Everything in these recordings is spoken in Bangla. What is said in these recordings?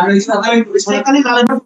আর ওই সাদা খালি লাল।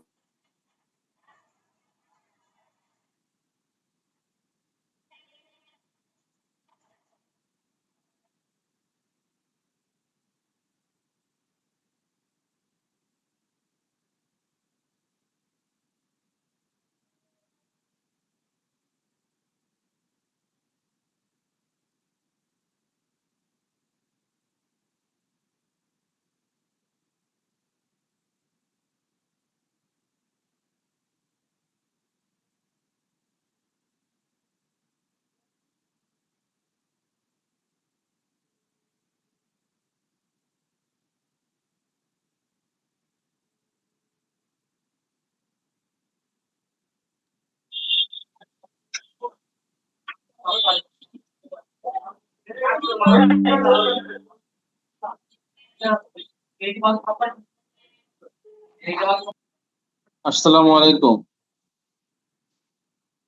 আসসালামু আলাইকুম।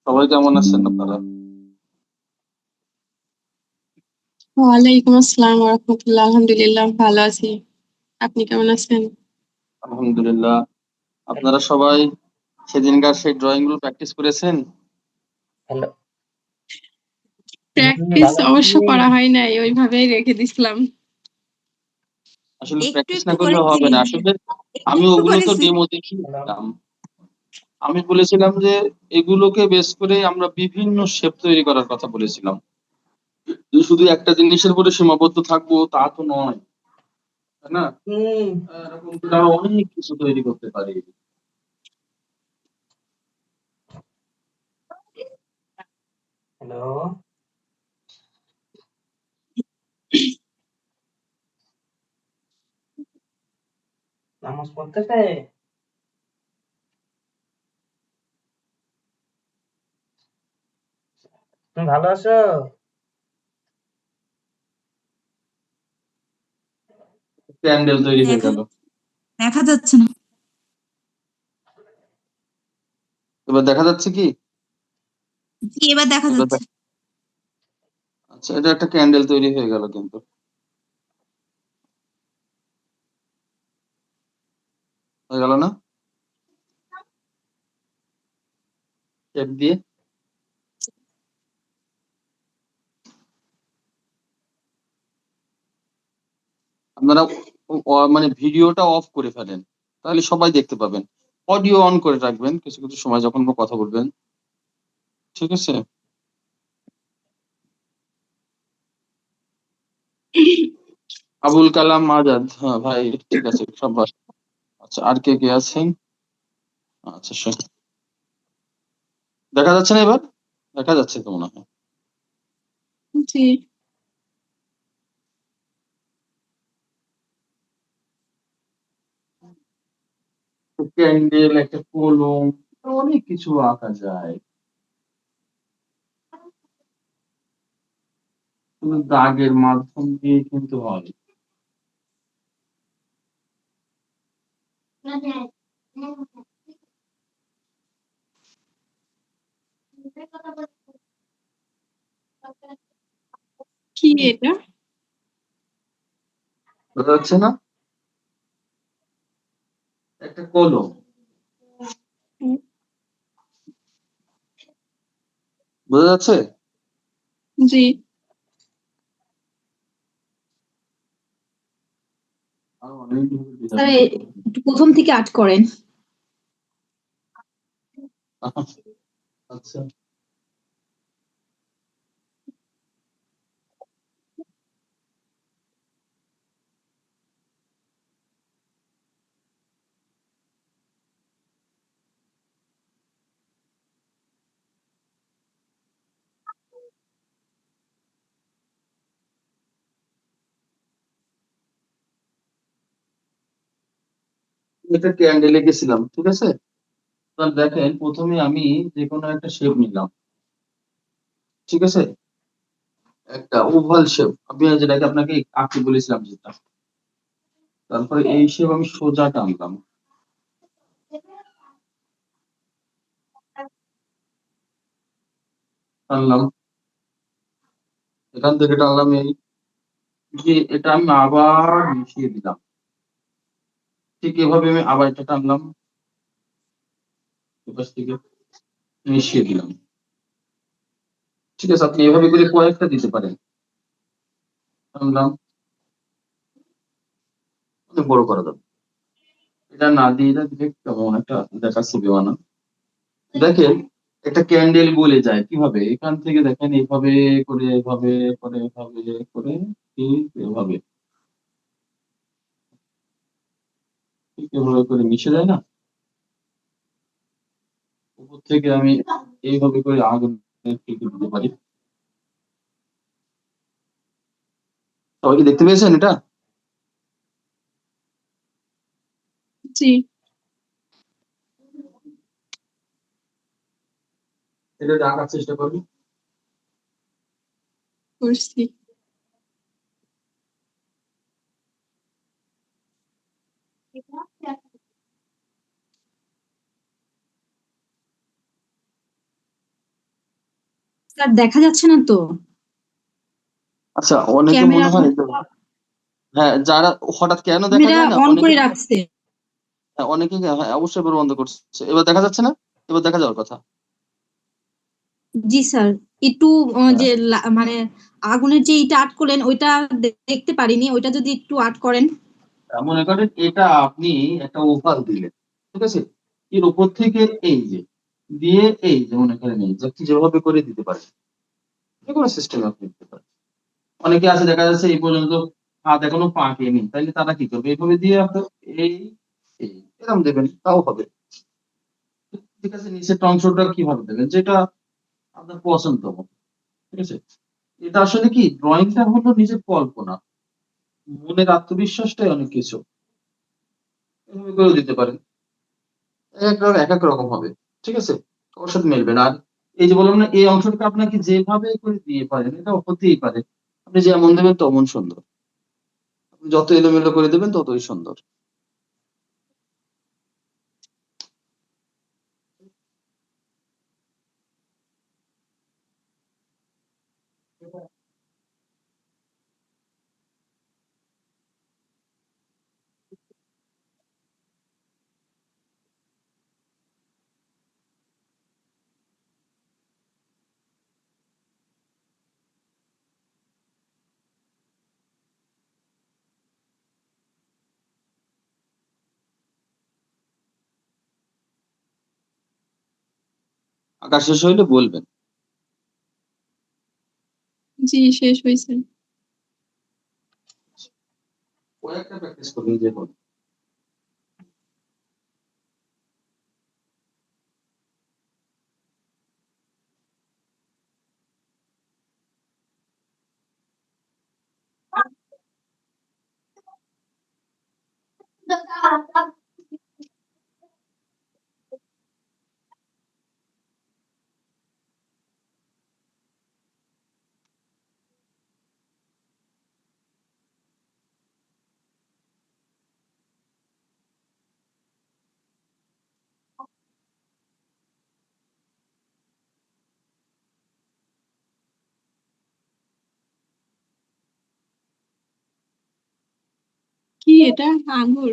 সবাই কেমন আছেন আপনারা? ওয়ালাইকুম আসসালাম ওয়া রাহমাতুল্লাহ। আলহামদুলিল্লাহ ভালো আছি। আপনি কেমন আছেন? আলহামদুলিল্লাহ। আপনারা সবাই সেদিনকার সেই ড্রয়িং গুলো প্র্যাকটিস করেছেন? হ্যালো। প্র্যাকটিস ভালো অবশ্য আছি। করা হয় নাই, ওইভাবেই রেখে দিছিলাম। আসলে একটু প্র্যাকটিস না একটু করলে করেছি, হবে না। আসলে আমি একটু ওগুলো তো করেছি। ডেমো দেখিয়েছিলাম। আমি বলেছিলাম যে এগুলোকে বেস করে আমরা বিভিন্ন শেপ তৈরি করার কথা বলেছিলাম। যে শুধু একটা জিনিসের উপরে সীমাবদ্ধ থাকবো তা তো নয়, তাই না? এরকম করে আমরা অনেক কিছু তৈরি করতে পারি। হ্যালো। নামাজ পড়তেছে? তুমি ভালো আছো? ক্যান্ডেল তৈরি হয়ে দেখা গেল। দেখা যাচ্ছে না। এবার দেখা যাচ্ছে কি? জি, এবার দেখা এবার যাচ্ছে। আচ্ছা, এটা একটা ক্যান্ডেল তৈরি হয়ে গেল কিন্তু। হয়ে গেল না? শেপ দিয়ে আপনারা মানে ভিডিওটা অফ করে ফেলেন, তাহলে সবাই দেখতে পাবেন। অডিও অন করে রাখবেন কিছু কিছু সময় যখন কথা বলবেন, ঠিক আছে? আবুল কালাম আজাদ, হ্যাঁ ভাই, ঠিক আছে সব আচ্ছা, আর কে কে আছেন? আচ্ছা দেখা যাচ্ছে না এবার? দেখা যাচ্ছে তো মনে হয়। জি। ক্যান্ডেল, একটা কলম, অনেক কিছু আঁকা যায়। শুধু দাগের মাধ্যম দিয়ে কিন্তু হয়। কি এটা? বোঝা যাচ্ছে না? একটা কলম, বোঝা যাচ্ছে? জি। আরো অনেক স্যার, একটু প্রথম থেকে আর্ট করেন। আচ্ছা, এটা ক্যান্ডেলে গেছিলাম, ঠিক আছে? তাহলে দেখেন, প্রথমে আমি যে কোনো একটা শেপ নিলাম, ঠিক আছে? একটা ওভাল শেপ, আমি যেটাকে আপনাকে আঁকতে বলেছিলাম যেটা। তারপরে এই শেপ আমি সোজা টানলাম, টানলাম, এখান থেকে টানলাম এই যে, এটা আমি আবার মিশিয়ে দিলাম, ঠিক এভাবে আমি আবার এটা টানলাম, এপাশ থেকে মিশিয়ে দিলাম। ঠিক আছে, আপনি এভাবে করে কয়েকটা দিতে পারেন। টানলাম, অনেক বড় করা যাবে। এটা না দিয়ে এটা দিলে কেমন একটা দেখাচ্ছে বেমানা। দেখেন একটা ক্যান্ডেল গলে যায় কিভাবে, এখান থেকে দেখেন এভাবে করে এভাবে করে এভাবে করে ঠিক এভাবে ঠিক এভাবে করে মিশে যায় না। উপর থেকে আমি এইভাবে করে আগুন টিকে দিতে পারি। সবাই কি দেখতে পেয়েছেন এটা? জি, এটা রাখার চেষ্টা করবি। করছি। স্যার দেখা যাচ্ছে না তো আচ্ছা, অনেকে ক্যামেরা মনে হয় হ্যাঁ, যারা হঠাৎ কেন দেখা ক্যামেরা যায় না, অন অনেকে করে রাখছে। অনেকে হ্যাঁ অবশ্যই এবার বন্ধ করছে। এবার দেখা যাচ্ছে না? এবার দেখা যাওয়ার কথা। জি স্যার, একটু হ্যাঁ, যে মানে আগুনের যে ইটা আট করলেন ওইটা দেখতে পারিনি, ওইটা যদি একটু আট করেন। মনে করেন এটা আপনি একটা ওভাল দিলেন, ঠিক আছে? এর উপর থেকে এই যে দিয়ে এই যে মনে করেন এই যে আপনি যেভাবে করে দিতে পারেন, যে কোনো সিস্টেম আপনি দিতে পারেন। অনেকে আছে দেখা যাচ্ছে এই পর্যন্ত হাত এখনো পাকেনি, তাইলে তারা কি করবে, এইভাবে দিয়ে আপনি এই এই এরকম দেবেন, তাও হবে। ঠিক আছে, নিচের অংশটা কিভাবে দেবেন, যেটা আপনার পছন্দ মতো। ঠিক আছে, এটা আসলে কি ড্রয়িংটা হলো নিজের কল্পনা, মনের আত্মবিশ্বাসটাই অনেক কিছু। এভাবে করে দিতে পারেন, এক এক রকম হবে। ঠিক আছে, ওর সাথে মিলবে না। আর এই যে বললাম না, এই অংশটা আপনাকে যেভাবে করে দিয়ে পারেন, এটা হতেই পারে। আপনি যেমন দেবেন তেমন সুন্দর, আপনি যত এলোমেলো করে দেবেন ততই সুন্দর। আঁকা শেষ হইলে বলবেন। জি, শেষ হয়েছে। কয়েকটা প্র্যাকটিস করবেন যে কোনো। কি এটা? আঙ্গুর?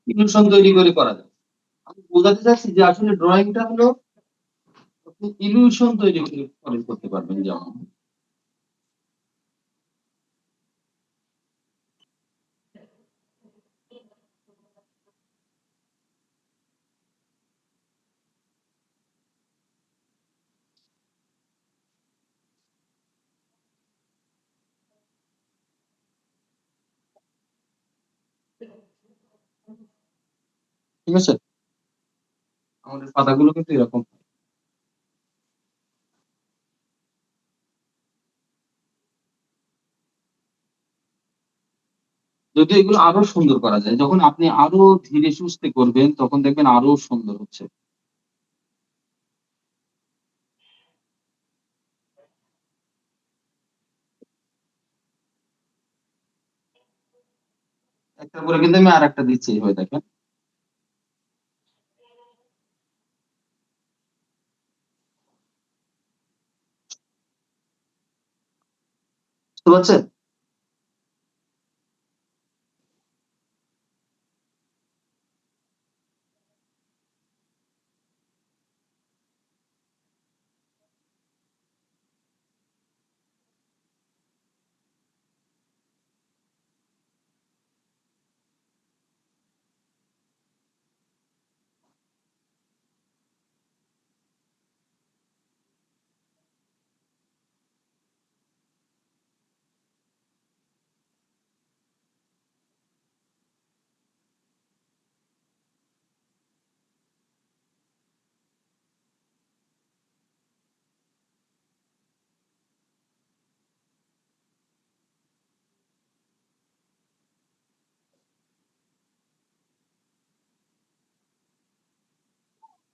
ইলুশন তৈরি করে করা যায়। আমি বোঝাতে চাচ্ছি যে আসলে ড্রয়িংটা হলো আপনি ইলুশন তৈরি করে করতে পারবেন। যেমন ঠিক আছে, আমাদের পাতাগুলো কিন্তু এরকম। যদি এগুলো আরো সুন্দর করা যায়, যখন আপনি আরো ধীরে সুস্থে করবেন তখন দেখবেন আরো সুন্দর হচ্ছে। একটার পরে কিন্তু আমি আর একটা দিচ্ছি, এইভাবে দেখেন। বুঝতে পারছেন?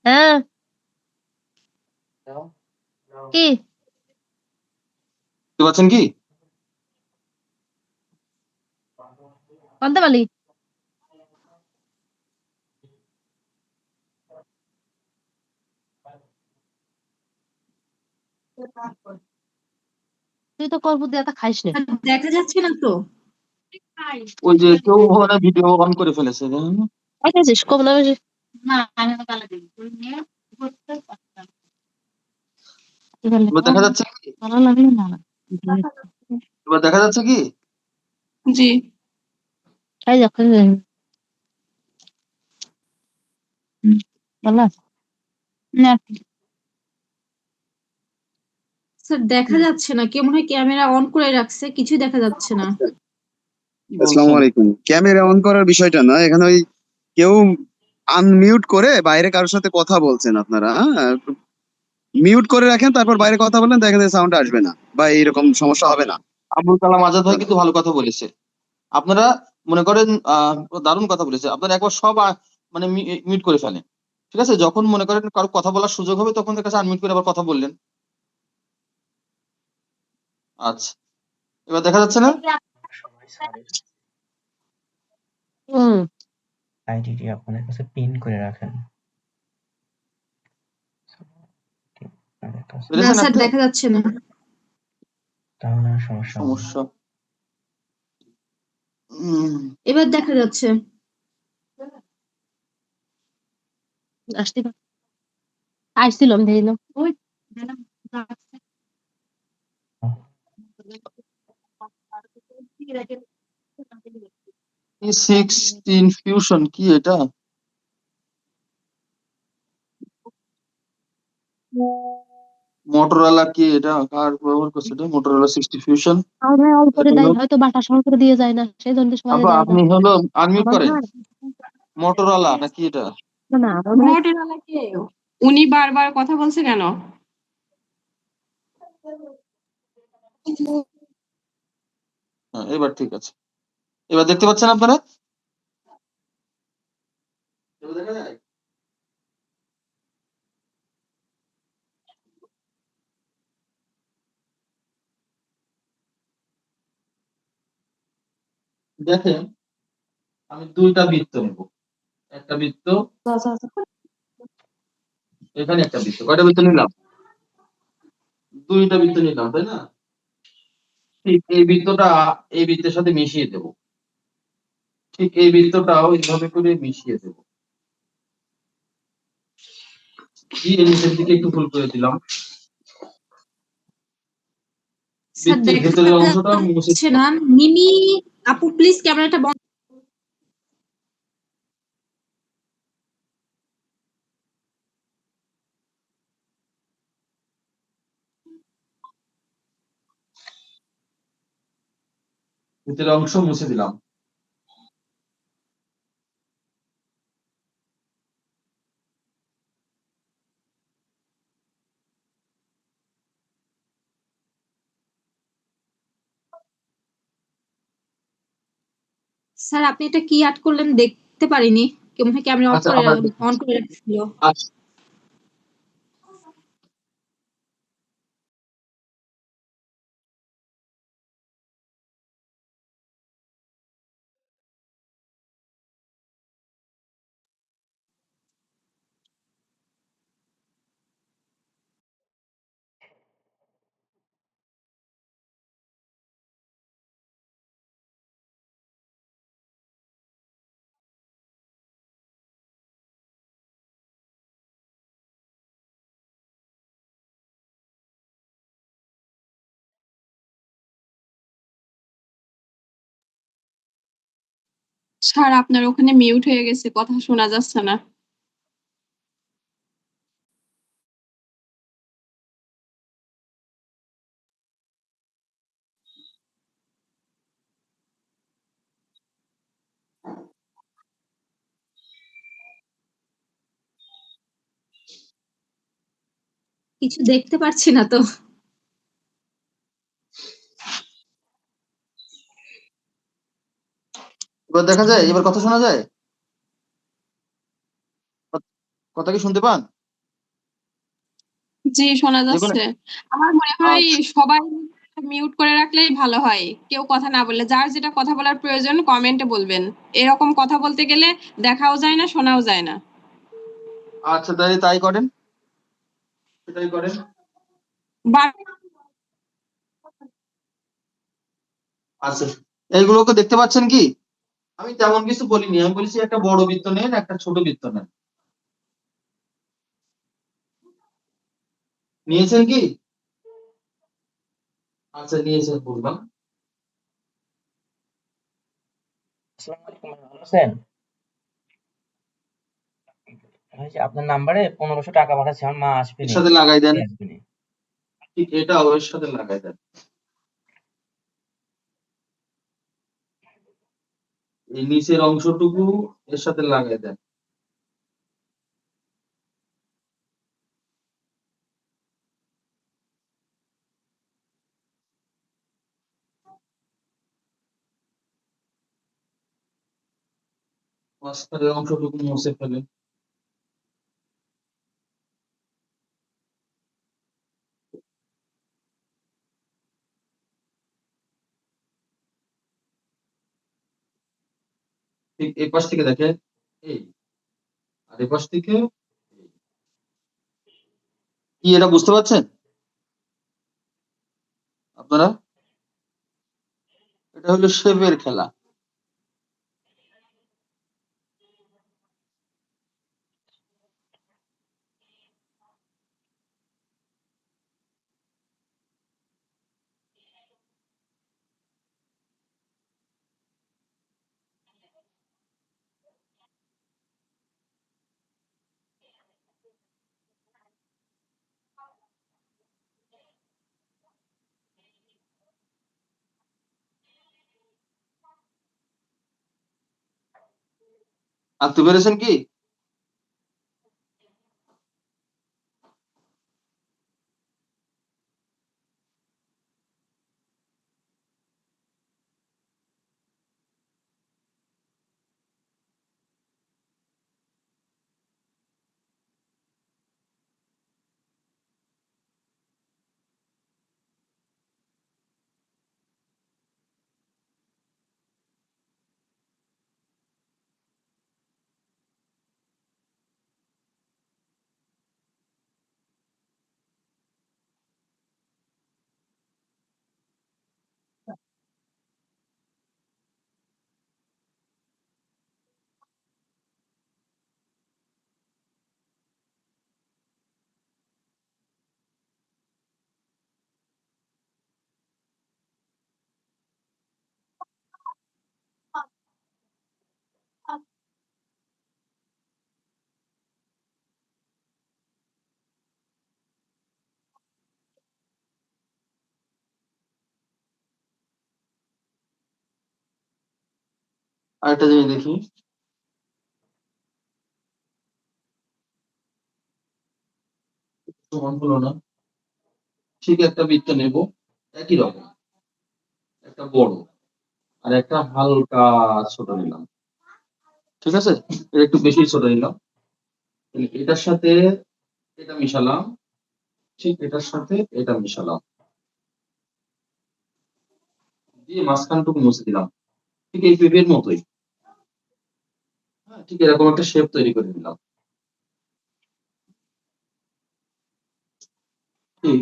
হ্যাঁ দাও, দাও। কি বুঝতে পারছেন কি? আনতে পারলি? তুই তো করবো দিয়ে খাইস না। দেখা যাচ্ছে না তো। ওই যে কেউ ওখানে ভিডিও অন করে ফেলেছে, জানেন না? খাইছিস কম না বেশি? কি বললি? এবার দেখা যাচ্ছে কি? ভালো লাগলো না। এবার দেখা যাচ্ছে কি? জি। খাই যা খাই যা। ভালো আছে? না স্যার দেখা যাচ্ছে না, কেউ মনে হয় ক্যামেরা অন করে রাখছে, কিছুই দেখা যাচ্ছে না। কি আসসালামু বলছেন? আলাইকুম। ক্যামেরা অন করার বিষয়টা না, এখানে ওই কেউ আনমিউট করে বাইরে কারোর সাথে কথা বলছেন আপনারা, হ্যাঁ? মিউট করে রাখেন, তারপর বাইরে কথা বলেন, দেখেন সাউন্ড আসবে না বা এইরকম সমস্যা হবে না। আবুল কালাম আজাদ ভাই কিন্তু ভালো কথা বলেছে। আপনারা মনে করেন দারুণ কথা বলেছে। আপনারা একবার সব মানে মিউট করে ফেলেন, ঠিক আছে? যখন মনে করেন কারো কথা বলার সুযোগ হবে তখন তার কাছে আনমিউট করে আবার কথা বললেন। আচ্ছা, এবার দেখা যাচ্ছে না? সবাই স্যারের হুম আইডিটি আপনাদের কাছে পিন করে রাখেন। আপনাদের কাছে না পেরেছেন স্যার একটা দেখা যাচ্ছে না। তাহলে আর সমস্যা হবে না। সমস্যা? উম, এবার দেখা যাচ্ছে। আসতে পার আইছিলাম দিলাম ওই E16 ফিউশন কি এটা? মোটরোলা কি এটা? কার ব্যবহার করছে এটা? Motorola 60 fusion. আর ভাই অন করে দেয়, হয়তো বাটা সহ করে দিয়ে যায় না, সেই জন্য সবাই আপা দেয় না। আপনি হলো আনমিউট আমার করেন। ভাই মোটরোলা নাকি এটা? না না আমার ভাই মোটরওয়ালা কে? উনি বারবার কথা বলছে কেন? হ্যাঁ, এবার ঠিক আছে। এবার দেখতে পাচ্ছেন আপনারা? এবার দেখা যায়? দেখেন, আমি দুইটা বৃত্ত নেব। একটা বৃত্ত, এখানে একটা বৃত্ত। কয়টা বৃত্ত নিলাম? দুইটা বৃত্ত নিলাম, তাই না? ঠিক এই বৃত্তটা এই বৃত্তের সাথে মিশিয়ে দেব। ঠিক এই বৃত্তটাও এইভাবে করে মিশিয়ে দেব। দিয়ে নিচের দিকে একটু ফুল করে দিলাম। স্যার বৃত্তের দেখা ভেতরের অংশটা মুছে যাচ্ছে দিলাম। না। মিমি আপু প্লিজ ক্যামেরাটা বন্ধ। ভেতরের অংশ মুছে দিলাম। স্যার আপনি এটা কি আর্ট করলেন দেখতে পারিনি, কেউ মনে হয় ক্যামেরা আচ্ছা, আবার অন করে রাখছিল। আচ্ছা, স্যার আপনার ওখানে মিউট হয়ে গেছে, কথা শোনা যাচ্ছে না। কিছু দেখতে পারছি না তো। এবার দেখা যায়? এবার কথা শোনা যায়? কথা কি শুনতে পান? জি, শোনা যেকোনো যাচ্ছে। আমার মনে হয় আচ্ছা সবাই মিউট করে রাখলেই ভালো হয়। কেউ কথা না বললে। যার যেটা কথা বলার প্রয়োজন কমেন্টে বলবেন। এরকম কথা বলতে গেলে দেখাও যায় না, শোনাও যায় না। আচ্ছা, তাহলে তাই করেন, সেটাই করেন। বার আচ্ছা, এইগুলোকে দেখতে পাচ্ছেন কি? আমি তেমন কিছু বলিনি, আমি বলেছি একটা বড় বৃত্ত নেন, একটা ছোট বৃত্ত নেন। নিয়েছেন কি? আচ্ছা, নিয়েছেন, বললাম। আসসালামু আলাইকুম, ভালো আছেন? ওই যে আপনার নাম্বারে 1500 টাকা পাঠাচ্ছি, আমার মা আসবে এর নি, সাথে লাগাই দেন, আসবে নি। ঠিক এটা ওর সাথে লাগাই দেন। এই নিচের অংশটুকু এর সাথে লাগাই দেন। মাঝখানের অংশটুকু মুছে ফেলেন। ঠিক এই পাশ থেকে দেখেন, এই, আর এই পাশ থেকে এই। কি এটা বুঝতে পারছেন আপনারা? এটা হলো শেপের খেলা। আঁকতে পেরেছেন কি? আরেকটা জিনিস দেখি, সমান হলো না। ঠিক একটা বৃত্ত নেব, একই রকম, একটা বড় আর একটা হালকা ছোট নিলাম। ঠিক আছে, এটা একটু বেশি ছোট নিলাম। তাহলে এটার সাথে এটা মিশালাম, ঠিক এটার সাথে এটা মিশালাম, দিয়ে মাঝখানটুকু মুছে দিলাম। ঠিক এই পেঁপের মতোই। হ্যাঁ, ঠিক এরকম একটা শেপ তৈরি করে নিলাম। ঠিক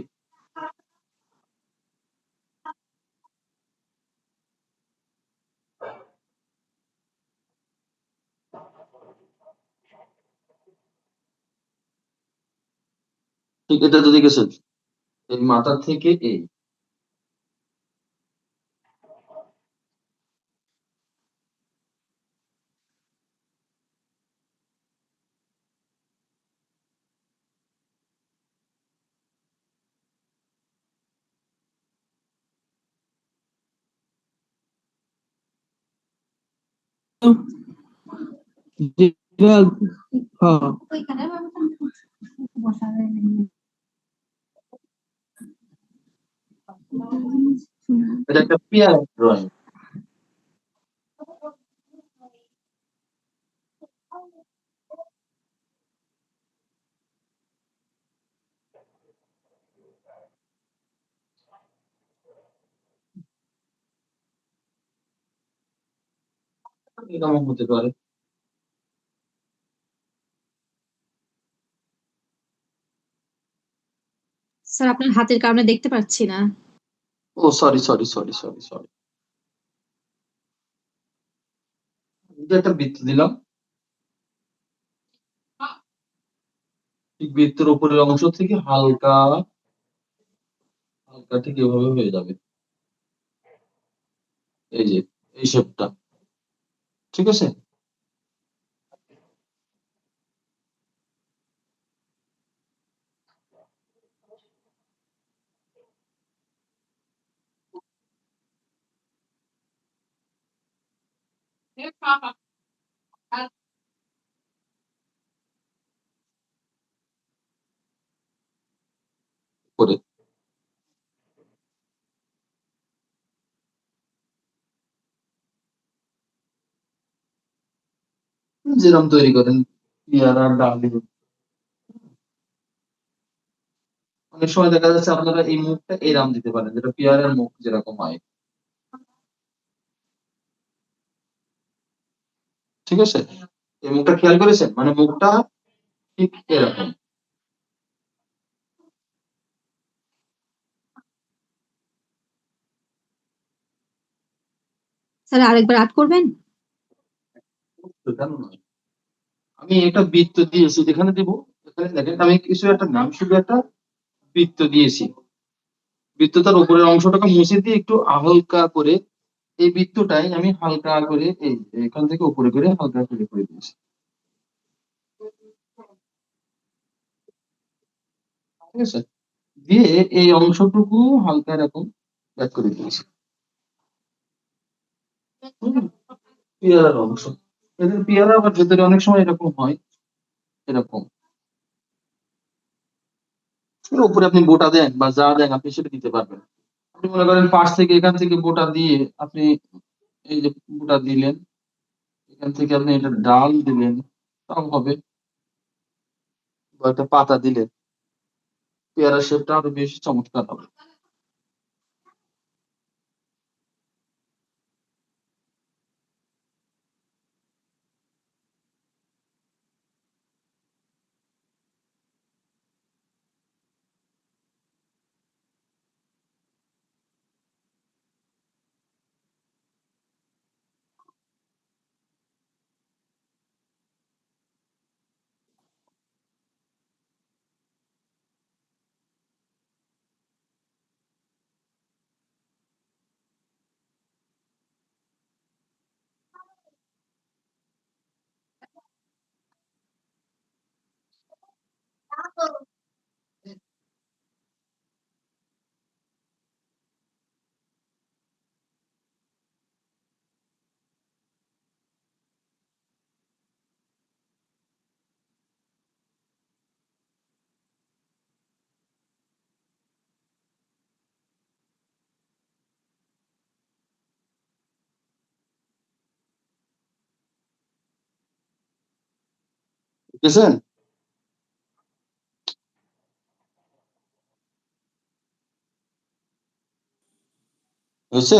ঠিক এটা যদি গেছেন, এই মাথা থেকে এই। হ্যাঁ, এটা একটা পেয়ার ড্রয়িং। এরকম হতে পারে। স্যার আপনার হাতের কারণে দেখতে পাচ্ছি না। ও sorry sorry sorry sorry sorry, একটা বৃত্ত দিলাম, ঠিক বৃত্তের উপরের অংশ থেকে হালকা হালকা ঠিক এভাবে হয়ে যাবে, এই যে এই শেপটা, ঠিক আছে। করে যেরকম তৈরি করেন পেয়ারা ডালিম, অনেক সময় দেখা যাচ্ছে আপনারা এই মুখটা এরাম দিতে পারেন, যেটা পেয়ারার মুখ যেরকম হয়, ঠিক আছে। এই মুখটা খেয়াল করেছেন, মানে মুখটা ঠিক এরকম। স্যার আরেকবার আর্ট করবেন? কেন নয়, আমি একটা বৃত্ত দিয়েছি, যেখানে দিব এখানে দেখেন আমি কিছু একটা নাম, শুধু একটা বৃত্ত দিয়েছি, বৃত্তটার উপরের অংশটাকে মুছে দিয়ে একটু হালকা করে এই বৃত্তটাই আমি হালকা করে এই এখান থেকে উপরে করে হালকা করে দিয়েছি, ঠিক আছে। দিয়ে এই অংশটুকু হালকা এরকম ব্যাক করে দিয়েছি। হুম, পেয়ারার অংশ, এদের পেয়ারা আবার ভেতরে অনেক সময় এরকম হয়, এরকম। এর উপরে আপনি বোটা দেন বা যা দেন আপনি সেটা দিতে পারবেন। আপনি মনে করেন পাশ থেকে এখান থেকে বোটা দিয়ে আপনি এই যে বোটা দিলেন, এখান থেকে আপনি এটা ডাল দিলেন, তাও হবে, বা একটা পাতা দিলেন, পেয়ারা শেপটা আরো বেশি চমৎকার হবে। বুঝেছেন? হয়েছে?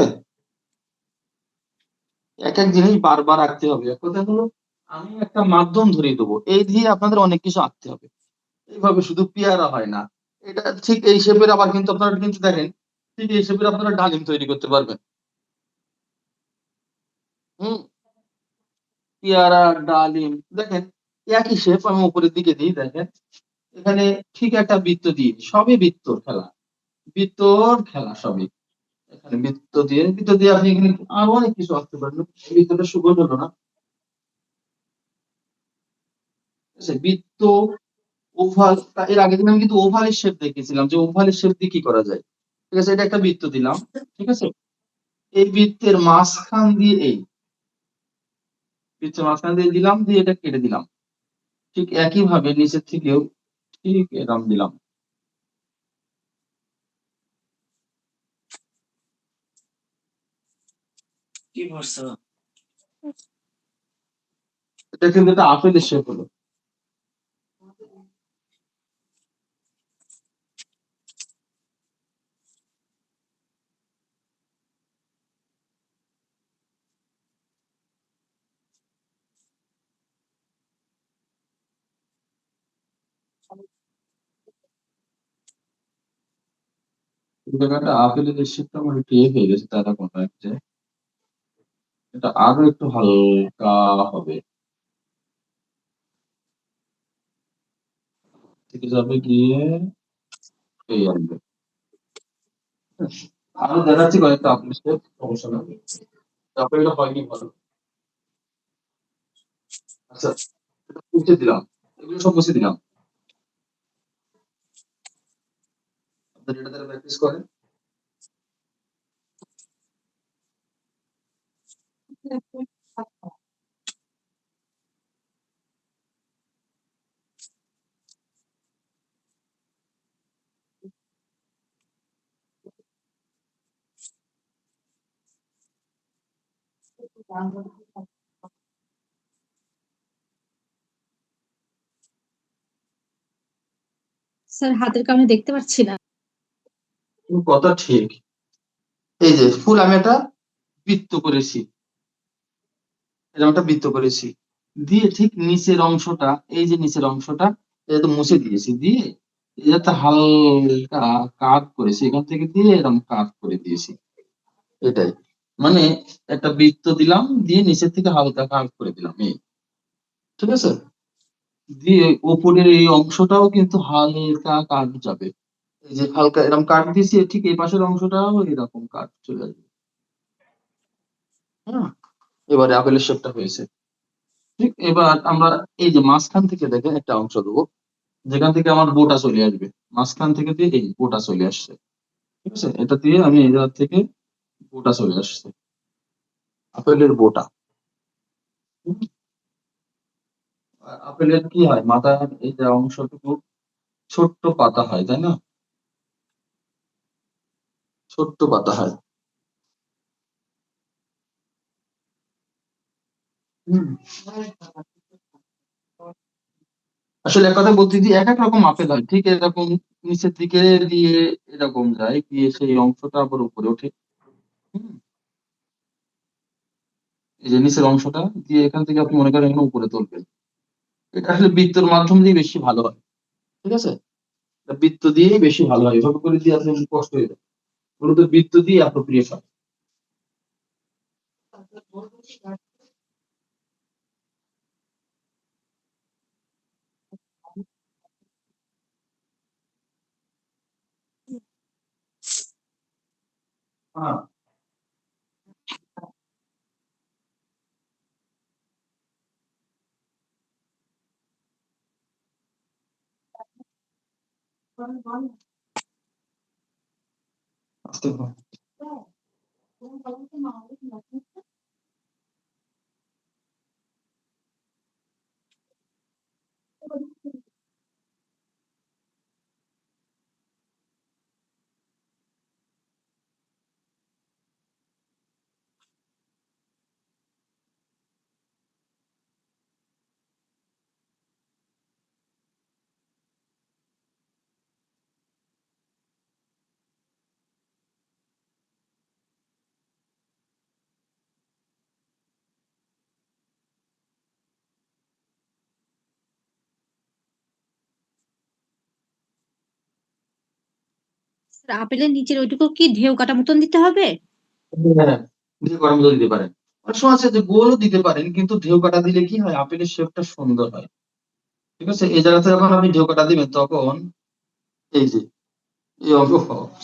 এক এক জিনিস বারবার আঁকতে হবে, এক কথা হলো আমি একটা মাধ্যম ধরিয়ে দেবো, এই দিয়ে আপনাদের অনেক কিছু আঁকতে হবে, এইভাবে শুধু পেয়ারা হয় না। এটা ঠিক এই শেপের আবার কিন্তু আপনারা কিন্তু দেখেন, ঠিক এই শেপের আপনারা ডালিম তৈরি করতে পারবেন। হুম, পেয়ারা ডালিম দেখেন, একই শেপ আমি উপরের দিকে দিই, দেখেন এখানে ঠিক একটা বৃত্ত দিই, সবই বৃত্তর খেলা, বৃত্তর খেলা সবই। এখানে বৃত্ত দিয়ে আপনি এখানে আরো অনেক কিছু আঁকতে পারেন। এই বৃত্তটা সুগন্ধ হলো না, ঠিক আছে? বৃত্ত, ওভাল, এর আগের দিন আমি কিন্তু ওভালের শেপ দেখিয়েছিলাম, যে ওভালের শেপ দিয়ে কি করা যায়, ঠিক আছে। এটা একটা বৃত্ত দিলাম, ঠিক আছে। এই বৃত্তের মাঝখান দিয়ে এই বৃত্তের মাঝখান দিয়ে দিলাম, দিয়ে এটা কেটে দিলাম, ঠিক একই ভাবে নিচের থেকেও ঠিক এরকম দিলাম। কি করছো? এটা কিন্তু একটা আপেলের শেপ হলো। এই জায়গাটা আপেলের শেপটা আমার একটু ইয়ে হয়ে গেছে, তারা কোনো যে এটা আরো একটু হালকা হবে, থেকে যাবে গিয়ে এই আসবে। আরো দেখাচ্ছি কয়েকটা আপেলের শেপ, সমস্যা না। আপেলটা হয়নি ভালো। আচ্ছা, এটা মুছে দিলাম, এগুলো সব মুছে দিলাম। আপনারা এটা দ্বারা প্র্যাকটিস করেন। স্যার হাতের কারণে দেখতে পাচ্ছি না। কথা ঠিক। এই যে ফুল আমি একটা বৃত্ত করেছি, এরকম একটা বৃত্ত করেছি, দিয়ে ঠিক নিচের অংশটা, এই যে নিচের অংশটা এটা তো মুছে দিয়েছি, দিয়ে এটা হালকা কাট করেছি, এখান থেকে দিয়ে এরকম কাট করে দিয়েছি। এটাই মানে একটা বৃত্ত দিলাম, দিয়ে নিচের থেকে হালকা কাট করে দিলাম, এই ঠিক আছে। দিয়ে উপরের এই অংশটাও কিন্তু হালকা কাট যাবে, এই যে হালকা এরকম কাট দিয়েছি, ঠিক এই পাশের অংশটাও এরকম কাট চলে আসবে। হ্যাঁ, এবারে আপেলের শেপটা হয়েছে। ঠিক, এবার আমরা এই যে মাঝখান থেকে দেখেন একটা অংশ দেবো, যেখান থেকে আমার বোটা চলে আসবে, মাঝখান থেকে দিয়ে এই বোটা চলে আসছে, ঠিক আছে। এটা দিয়ে আমি এই জায়গা থেকে বোটা চলে আসছে, আপেলের বোটা। হুম, আর আপেলের কি হয়, মাথার এই যে অংশটুকু ছোট্ট পাতা হয়, তাই না? ছোট্ট পাতা হয়। হুম, আসলে এক কথা বলতে যে এক এক রকম আপেল হয়, ঠিক এরকম নিচের দিকে দিয়ে এরকম যায়, দিয়ে সেই অংশটা আবার উপরে ওঠে। হুম, এই যে নিচের অংশটা দিয়ে এখান থেকে আপনি মনে করেন এখানে উপরে তুলবেন, এটা আসলে বৃত্তের মাধ্যম দিয়ে বেশি ভালো হয়, ঠিক আছে। এটা বৃত্ত দিয়েই বেশি ভালো হয়, এভাবে করে দিয়ে আসলে কষ্ট হয়ে যায়, মূলত বৃত্ত দিয়ে অ্যাপ্রোপ্রিয়েট হয়। হ্যাঁ, আস্তে হয়। স্যার আপেলের নিচের ওইটুকু কি ঢেউ কাটা মতন দিতে হবে? হ্যাঁ, দিয়ে গরম জল দিতে পারেন। অনেক সময় আছে যে গোলও দিতে পারেন, কিন্তু ঢেউ কাটা দিলে কি হয়, আপেলের শেপটা সুন্দর হয়, ঠিক আছে। এই জায়গাতে যখন আপনি ঢেউ কাটা দিবেন তখন এই যে এই অংশ,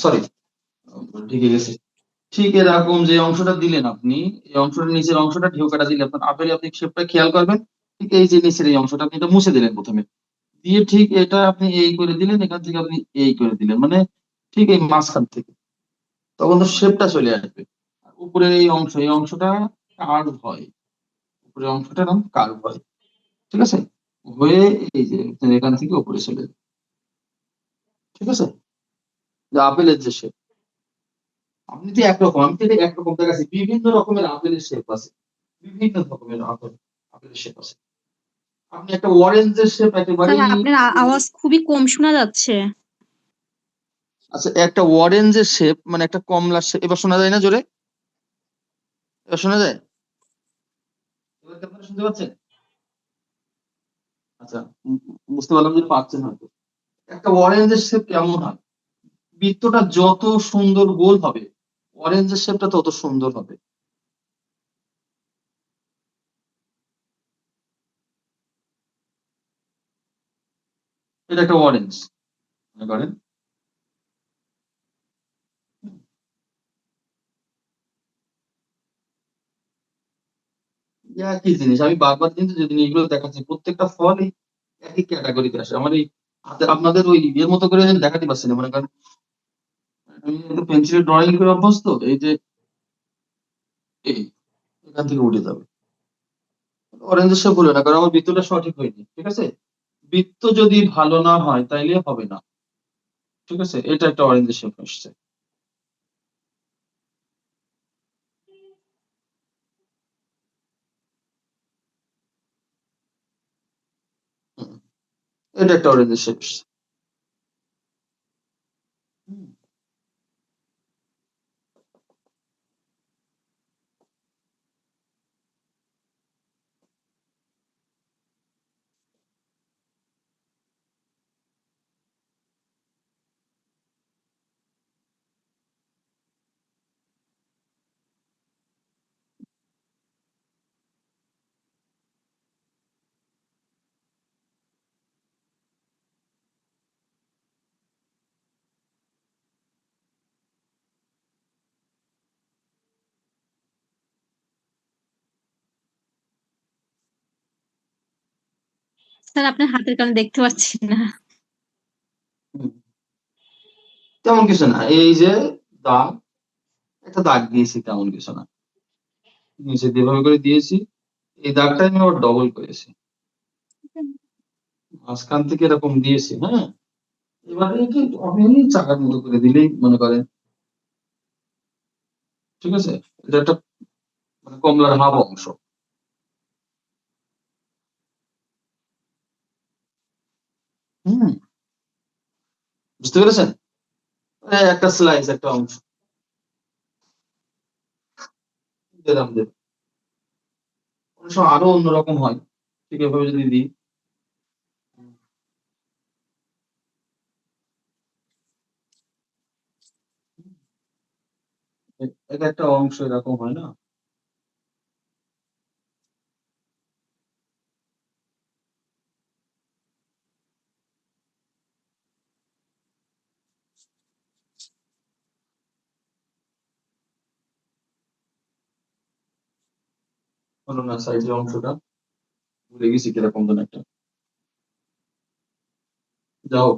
সরি ঢেকে গেছে, ঠিক এরকম যে অংশটা দিলেন আপনি, এই অংশটা নিচের অংশটা ঢেউ কাটা দিলে আপনার আপেলে আপনি শেপটা খেয়াল করবেন, ঠিক এই যে নিচের এই অংশটা আপনি এটা মুছে দিলেন প্রথমে, দিয়ে ঠিক এটা আপনি এই করে দিলেন, এখান থেকে আপনি এই করে দিলেন, মানে ঠিক এই মাঝখান থেকে, তখন তো শেপটা চলে আসবে। আর উপরের এই অংশ, এই অংশটা কার্ভ হয়, উপরের অংশটা এরকম কার্ভ হয়, ঠিক আছে, হয়ে এই যে আপনার এখান থেকে উপরে চলে যাবে, ঠিক আছে। যে আপেলের যে শেপ, আপনি তো একরকম, আমি তো এটা একরকম দেখাচ্ছি, বিভিন্ন রকমের আপেলের শেপ আছে, বিভিন্ন রকমের আপেলের শেপ আছে। আপনি একটা অরেঞ্জের শেপ স্যার একেবারেই, আপনার আওয়াজ খুবই কম শোনা যাচ্ছে। আচ্ছা একটা অরেঞ্জের শেপ মানে একটা কমলার শেপ, এবার শোনা যায় না জোরে? এবার শোনা যায়? এবার কি আপনারা শুনতে পাচ্ছেন? আচ্ছা, বুঝতে পারলাম যে পাচ্ছেন হয়তো। একটা অরেঞ্জের শেপ কেমন হয়? বৃত্তটা যত সুন্দর গোল হবে, অরেঞ্জের শেপটা তত সুন্দর হবে। এটা একটা অরেঞ্জ মনে করেন। একই জিনিস আমি বারবার কিন্তু যেদিন এইগুলো দেখাচ্ছি প্রত্যেকটা ফলই একই ক্যাটাগরিতে আসে। আমার এই আপনাদের ওই ইয়ের মতো করে আমি দেখাতে পারছি না, মনে করেন আমি একটু পেন্সিলের ড্রয়িং করে অভ্যস্ত, এই যে এই এখান থেকে উঠে যাবে অরেঞ্জের শেপ হলো না, কারণ আমার বৃত্তটা সঠিক হয়নি। ঠিক আছে, বৃত্ত যদি ভালো না হয় তাইলে হবে না। ঠিক আছে, এটা একটা অরেঞ্জের শেপ আসছে। হুম, এটা একটা অরেঞ্জের শেপ আসছে। হুম, স্যার আপনার হাতের কারণে দেখতে পাচ্ছি না। হুম। তেমন কিছু না, এই যে দাগ, একটা দাগ দিয়েছি, তেমন কিছু না। নিচে যেভাবে করে দিয়েছি এই দাগটা আমি আবার ডবল করেছি, মাঝখান থেকে এরকম দিয়েছি। হ্যাঁ, এবারে কি আপনি চাকার মতো করে দিলেই মনে করেন। ঠিক আছে, এটা একটা মানে কমলার হাফ অংশ। হুম, বুঝতে পেরেছেন? একটা স্লাইস, একটা অংশ দিলাম যে অনেক সময় আরো অন্যরকম হয়। ঠিক এভাবে যদি দিই, এটা একটা অংশ এরকম হয় না। হলো না সাইডের অংশটা, ভুলে গেছি কিরকম যেন একটা। যাও,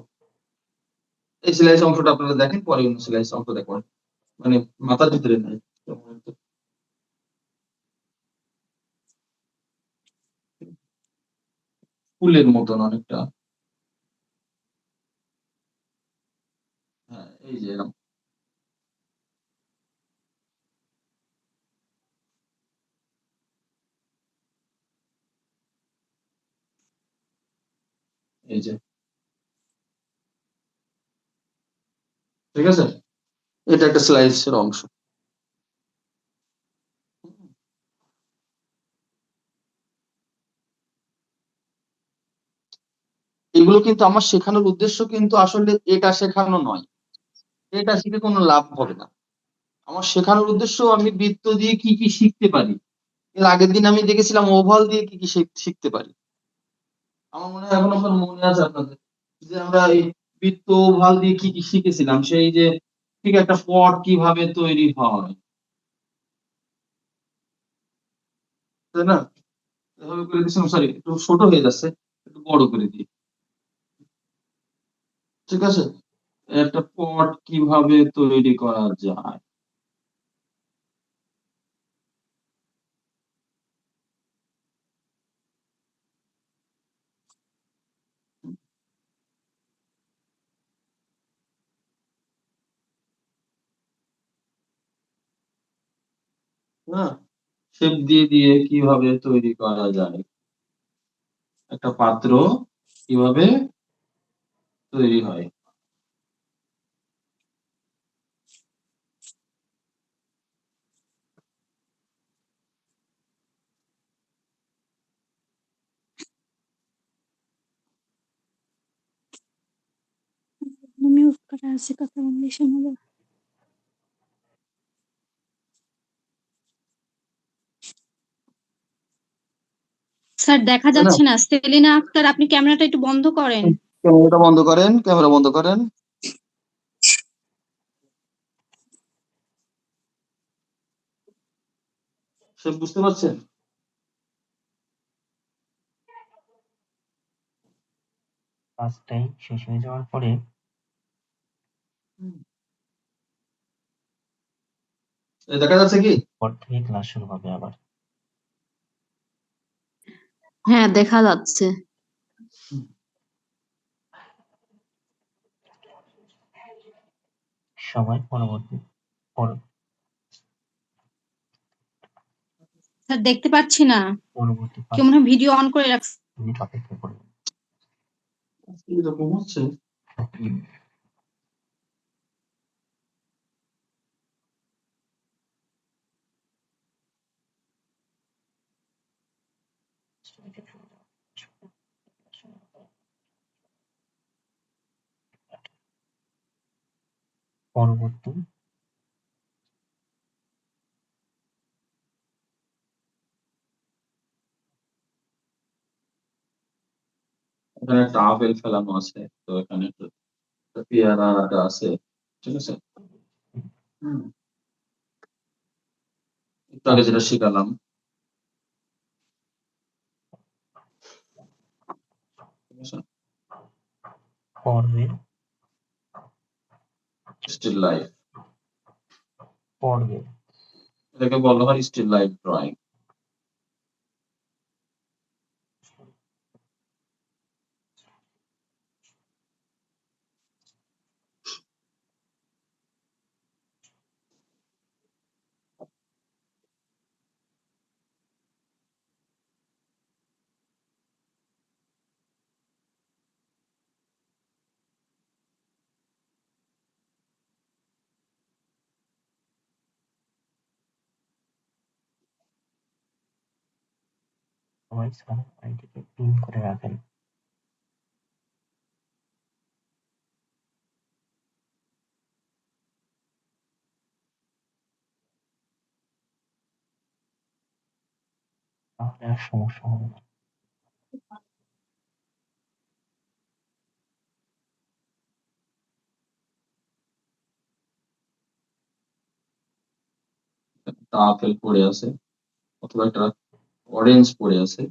এই স্লাইস অংশটা আপনারা দেখেন, পরে অন্য স্লাইস অংশ দেখবেন, মানে মাথার ভিতরে নাই। ফুলের মতন অনেকটা। হ্যাঁ, এই যে এরকম। এই যে, ঠিক আছে, এটা একটা স্লাইসের অংশ। এগুলো কিন্তু আমার শেখানোর উদ্দেশ্য কিন্তু আসলে এটা শেখানো নয়, এটা শিখে কোনো লাভ হবে না। আমার শেখানোর উদ্দেশ্য আমি বৃত্ত দিয়ে কি কি শিখতে পারি। এর আগের দিন আমি দেখেছিলাম ওভাল দিয়ে কি কি শিখতে পারি। আমার মনে হয় এখন আপনার মনে আছে আপনাদের, যে আমরা এই বৃত্ত ওভাল দিয়ে কি কি শিখেছিলাম, সেই যে ঠিক একটা পট কিভাবে তৈরি হয়, তাই না? এভাবে করে দিচ্ছিলাম, সরি একটু ছোট হয়ে যাচ্ছে, একটু বড় করে দিই। ঠিক আছে, একটা পট কিভাবে তৈরি করা যায়। হ্যাঁ, শেপ দিয়ে দিয়ে কিভাবে তৈরি করা যায়, একটা পাত্র কিভাবে তৈরি হয়। আছে কথা বললে শোনা যাবে। স্যার দেখা তাই না? যাচ্ছে না। সেলিনা আক্তার, আপনি ক্যামেরাটা একটু বন্ধ করেন। ক্যামেরাটা বন্ধ করেন, ক্যামেরা বন্ধ করেন। সে বুঝতে পারছেন? কাজটাই শেষ হয়ে যাওয়ার পরে দেখা যাচ্ছে কি? পর থেকে ক্লাস শুরু হবে আবার। হ্যাঁ, দেখা যাচ্ছে। সময় পরবর্তী স্যার দেখতে পাচ্ছি না। পরবর্তী কেউ মনে হয় ভিডিও অন করে রাখছে। মিনিট অপেক্ষা করবেন। এরকম হচ্ছে। পরবর্তী এখানে একটা আপেল ফেলানো আছে, তো এখানে একটা পেয়ারাটা আছে, ঠিক আছে? হুম। একটু আগে যেটা শিখালাম, ঠিক আছে? পর্বের স্টিল লাইফ, পর্বের এটাকে বলা হয় স্টিল লাইফ ড্রয়িং। সবাই স্যার আইডিকে পিন করে রাখেন। তাহলে আর সমস্যা হবে না। একটা আপেল পড়ে আছে, অথবা একটা অরেঞ্জ পড়ে আছে,